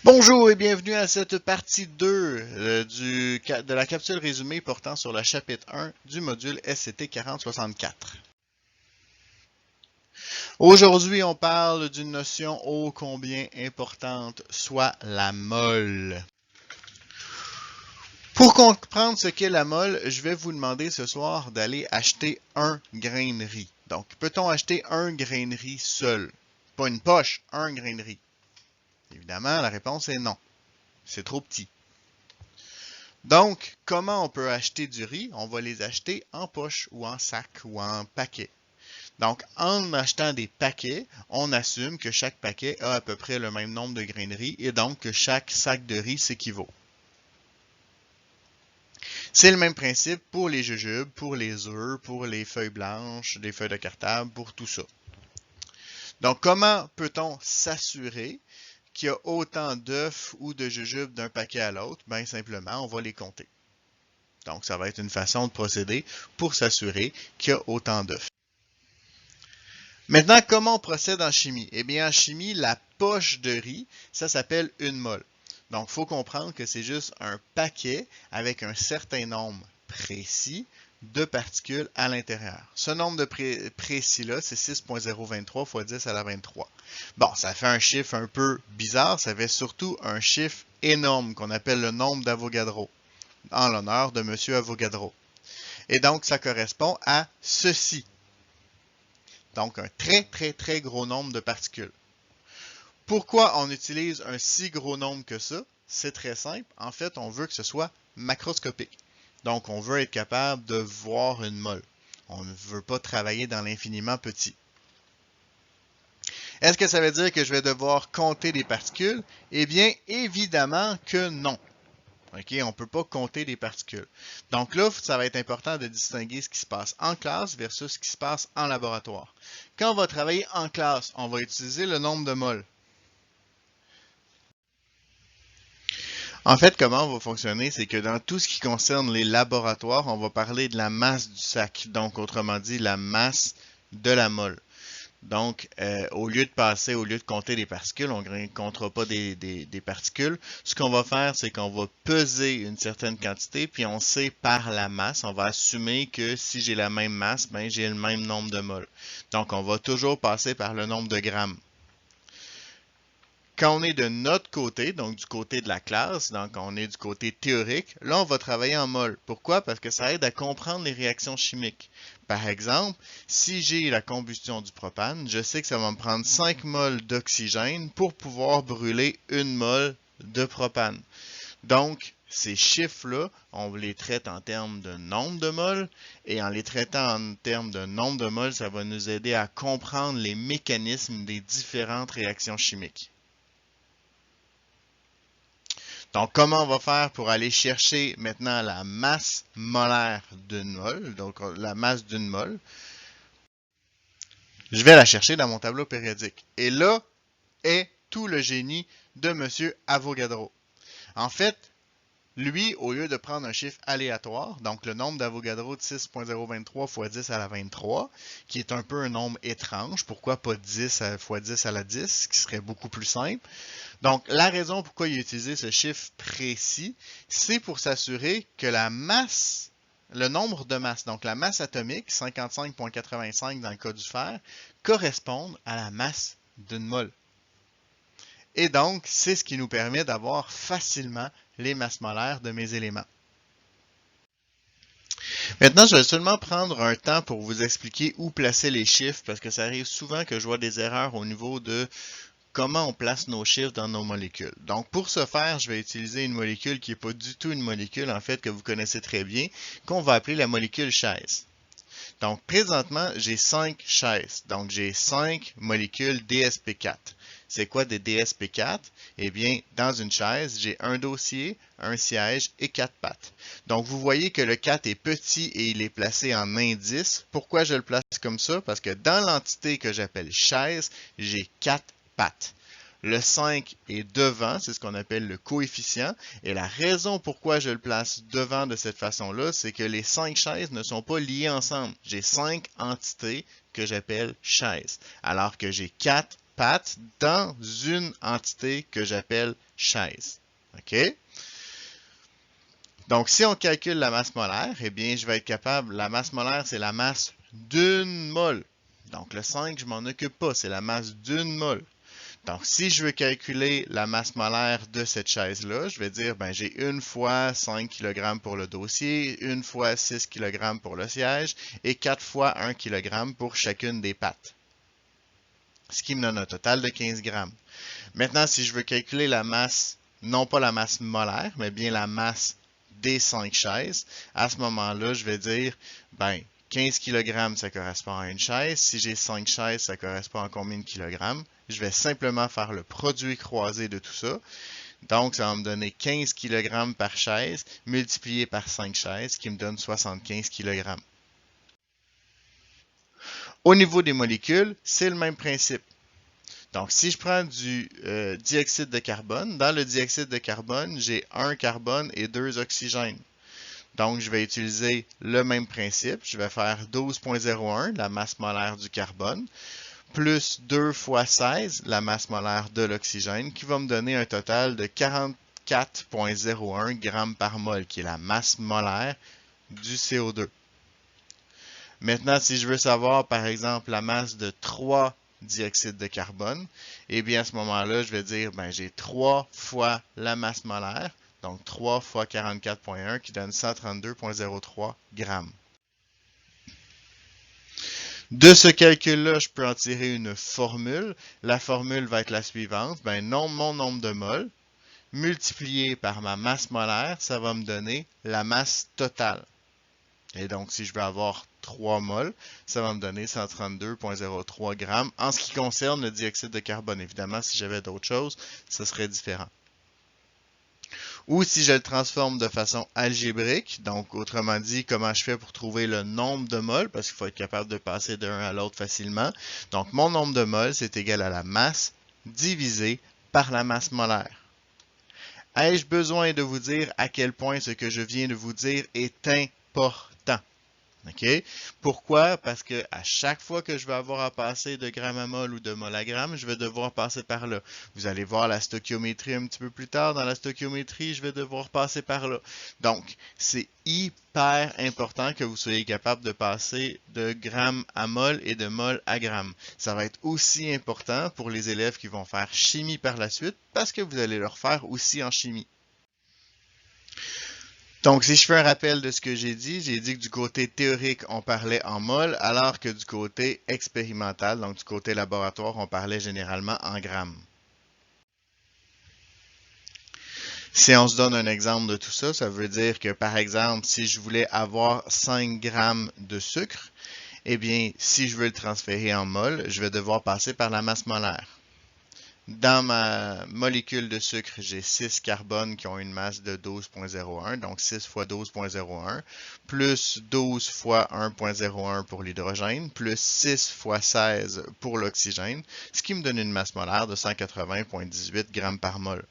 Bonjour et bienvenue à cette partie 2 de la capsule résumée portant sur le chapitre 1 du module SCT 4064. Aujourd'hui, on parle d'une notion ô combien importante, soit la mole. Pour comprendre ce qu'est la mole, je vais vous demander ce soir d'aller acheter un grain de riz. Donc, peut-on acheter un grain de riz seul? Pas une poche, un grain de riz. Évidemment, la réponse est non. C'est trop petit. Donc, comment on peut acheter du riz? On va les acheter en poche ou en sac ou en paquet. Donc, en achetant des paquets, on assume que chaque paquet a à peu près le même nombre de grains de riz et donc que chaque sac de riz s'équivaut. C'est le même principe pour les jujubes, pour les œufs, pour les feuilles blanches, les feuilles de cartable, pour tout ça. Donc, comment peut-on s'assurer qu'il y a autant d'œufs ou de jujubes d'un paquet à l'autre? Bien simplement, on va les compter. Donc, ça va être une façon de procéder pour s'assurer qu'il y a autant d'œufs. Maintenant, comment on procède en chimie? Eh bien, en chimie, la poche de riz, ça s'appelle une mole. Donc, il faut comprendre que c'est juste un paquet avec un certain nombre précis de particules à l'intérieur. Ce nombre de précis-là, c'est 6.023 fois 10 à la 23. Bon, ça fait un chiffre un peu bizarre, ça fait surtout un chiffre énorme qu'on appelle le nombre d'Avogadro, en l'honneur de M. Avogadro. Et donc, ça correspond à ceci. Donc, un très, très, très gros nombre de particules. Pourquoi on utilise un si gros nombre que ça? C'est très simple. En fait, on veut que ce soit macroscopique. Donc, on veut être capable de voir une mole. On ne veut pas travailler dans l'infiniment petit. Est-ce que ça veut dire que je vais devoir compter des particules? Eh bien, évidemment que non. OK, on ne peut pas compter des particules. Donc là, ça va être important de distinguer ce qui se passe en classe versus ce qui se passe en laboratoire. Quand on va travailler en classe, on va utiliser le nombre de moles. En fait, comment on va fonctionner, c'est que dans tout ce qui concerne les laboratoires, on va parler de la masse du sac. Donc, autrement dit, la masse de la mole. Donc, au lieu de compter des particules, on ne comptera pas des particules. Ce qu'on va faire, c'est qu'on va peser une certaine quantité, puis on sait par la masse, on va assumer que si j'ai la même masse, ben, j'ai le même nombre de moles. Donc, on va toujours passer par le nombre de grammes. Quand on est de notre côté, donc du côté de la classe, donc on est du côté théorique, là on va travailler en mol. Pourquoi? Parce que ça aide à comprendre les réactions chimiques. Par exemple, si j'ai la combustion du propane, je sais que ça va me prendre 5 moles d'oxygène pour pouvoir brûler 1 mole de propane. Donc, ces chiffres-là, on les traite en termes de nombre de moles, et en les traitant en termes de nombre de moles, ça va nous aider à comprendre les mécanismes des différentes réactions chimiques. Donc, comment on va faire pour aller chercher maintenant la masse molaire d'une mole, donc la masse d'une mole? Je vais la chercher dans mon tableau périodique. Et là est tout le génie de M. Avogadro. En fait, lui, au lieu de prendre un chiffre aléatoire, donc le nombre d'Avogadro de 6.023 fois 10 à la 23, qui est un peu un nombre étrange, pourquoi pas 10 fois 10 à la 10, qui serait beaucoup plus simple. Donc, la raison pourquoi il a utilisé ce chiffre précis, c'est pour s'assurer que la masse, le nombre de masses, donc la masse atomique, 55,85 dans le cas du fer, corresponde à la masse d'une mole. Et donc, c'est ce qui nous permet d'avoir facilement les masses molaires de mes éléments. Maintenant, je vais seulement prendre un temps pour vous expliquer où placer les chiffres parce que ça arrive souvent que je vois des erreurs au niveau de comment on place nos chiffres dans nos molécules. Donc, pour ce faire, je vais utiliser une molécule qui n'est pas du tout une molécule, en fait, que vous connaissez très bien, qu'on va appeler la molécule chaise. Donc, présentement, j'ai 5 chaises. Donc, j'ai 5 molécules DSP4. C'est quoi des DSP4? Eh bien, dans une chaise, j'ai un dossier, un siège et 4 pattes. Donc, vous voyez que le 4 est petit et il est placé en indice. Pourquoi je le place comme ça? Parce que dans l'entité que j'appelle chaise, j'ai 4 pattes. Le 5 est devant, c'est ce qu'on appelle le coefficient. Et la raison pourquoi je le place devant de cette façon-là, c'est que les 5 chaises ne sont pas liées ensemble. J'ai 5 entités que j'appelle chaises, alors que j'ai 4 pattes dans une entité que j'appelle chaise. OK? Donc, si on calcule la masse molaire, eh bien, je vais être capable, la masse molaire, c'est la masse d'une mole. Donc, le 5, je m'en occupe pas, c'est la masse d'une mole. Donc, si je veux calculer la masse molaire de cette chaise-là, je vais dire, ben, j'ai une fois 5 kg pour le dossier, une fois 6 kg pour le siège et 4 fois 1 kg pour chacune des pattes. Ce qui me donne un total de 15 grammes. Maintenant, si je veux calculer la masse, non pas la masse molaire, mais bien la masse des 5 chaises, à ce moment-là, je vais dire, ben, 15 kg, ça correspond à une chaise. Si j'ai 5 chaises, ça correspond à combien de kilogrammes? Je vais simplement faire le produit croisé de tout ça. Donc, ça va me donner 15 kg par chaise multiplié par 5 chaises, qui me donne 75 kg. Au niveau des molécules, c'est le même principe. Donc, si je prends du dioxyde de carbone, dans le dioxyde de carbone, j'ai un carbone et 2 oxygènes. Donc, je vais utiliser le même principe. Je vais faire 12,01, la masse molaire du carbone, plus 2 fois 16, la masse molaire de l'oxygène, qui va me donner un total de 44,01 g par mol, qui est la masse molaire du CO2. Maintenant, si je veux savoir, par exemple, la masse de 3 dioxyde de carbone, et bien à ce moment-là, je vais dire, ben, j'ai 3 fois la masse molaire, donc 3 fois 44,1 qui donne 132,03 grammes. De ce calcul-là, je peux en tirer une formule. La formule va être la suivante, ben, mon nombre de moles multiplié par ma masse molaire, ça va me donner la masse totale. Et donc, si je veux avoir 3 moles, ça va me donner 132,03 grammes en ce qui concerne le dioxyde de carbone. Évidemment, si j'avais d'autres choses, ce serait différent. Ou si je le transforme de façon algébrique, donc autrement dit, comment je fais pour trouver le nombre de moles, parce qu'il faut être capable de passer d'un à l'autre facilement. Donc, mon nombre de moles, c'est égal à la masse divisé par la masse molaire. Ai-je besoin de vous dire à quel point ce que je viens de vous dire est important? Okay? Pourquoi? Parce que à chaque fois que je vais avoir à passer de gramme à mol ou de mol à gramme, je vais devoir passer par là. Vous allez voir la stoichiométrie un petit peu plus tard. Dans la stoichiométrie, je vais devoir passer par là. Donc, c'est hyper important que vous soyez capable de passer de gramme à mol et de mol à gramme. Ça va être aussi important pour les élèves qui vont faire chimie par la suite parce que vous allez leur faire aussi en chimie. Donc, si je fais un rappel de ce que j'ai dit que du côté théorique, on parlait en mol, alors que du côté expérimental, donc du côté laboratoire, on parlait généralement en grammes. Si on se donne un exemple de tout ça, ça veut dire que, par exemple, si je voulais avoir 5 grammes de sucre, eh bien, si je veux le transférer en mol, je vais devoir passer par la masse molaire. Dans ma molécule de sucre, j'ai 6 carbones qui ont une masse de 12,01, donc 6 fois 12,01, plus 12 fois 1,01 pour l'hydrogène, plus 6 fois 16 pour l'oxygène, ce qui me donne une masse molaire de 180,18 g par mol.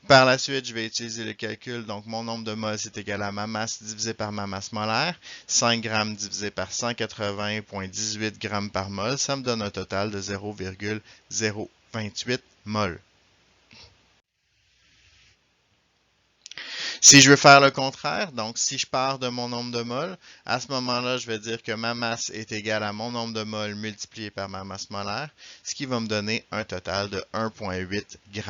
Par la suite, je vais utiliser le calcul. Donc, mon nombre de moles, c'est égal à ma masse divisé par ma masse molaire. 5 grammes divisé par 180,18 g par mol, ça me donne un total de 0,028 mol. Si je veux faire le contraire, donc si je pars de mon nombre de moles, à ce moment-là, je vais dire que ma masse est égale à mon nombre de moles multiplié par ma masse molaire, ce qui va me donner un total de 1,8 g.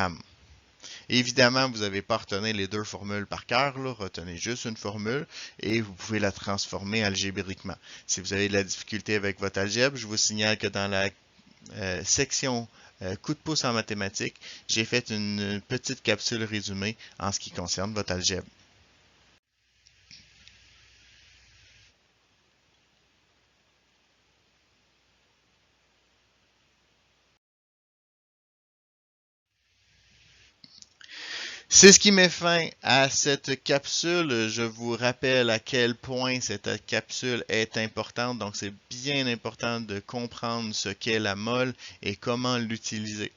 Évidemment, vous n'avez pas retenu les deux formules par cœur, retenez juste une formule et vous pouvez la transformer algébriquement. Si vous avez de la difficulté avec votre algèbre, je vous signale que dans la section coup de pouce en mathématiques, j'ai fait une petite capsule résumée en ce qui concerne votre algèbre. C'est ce qui met fin à cette capsule. Je vous rappelle à quel point cette capsule est importante. Donc, c'est bien important de comprendre ce qu'est la mole et comment l'utiliser.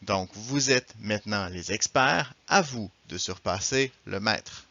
Donc, vous êtes maintenant les experts. À vous de surpasser le maître.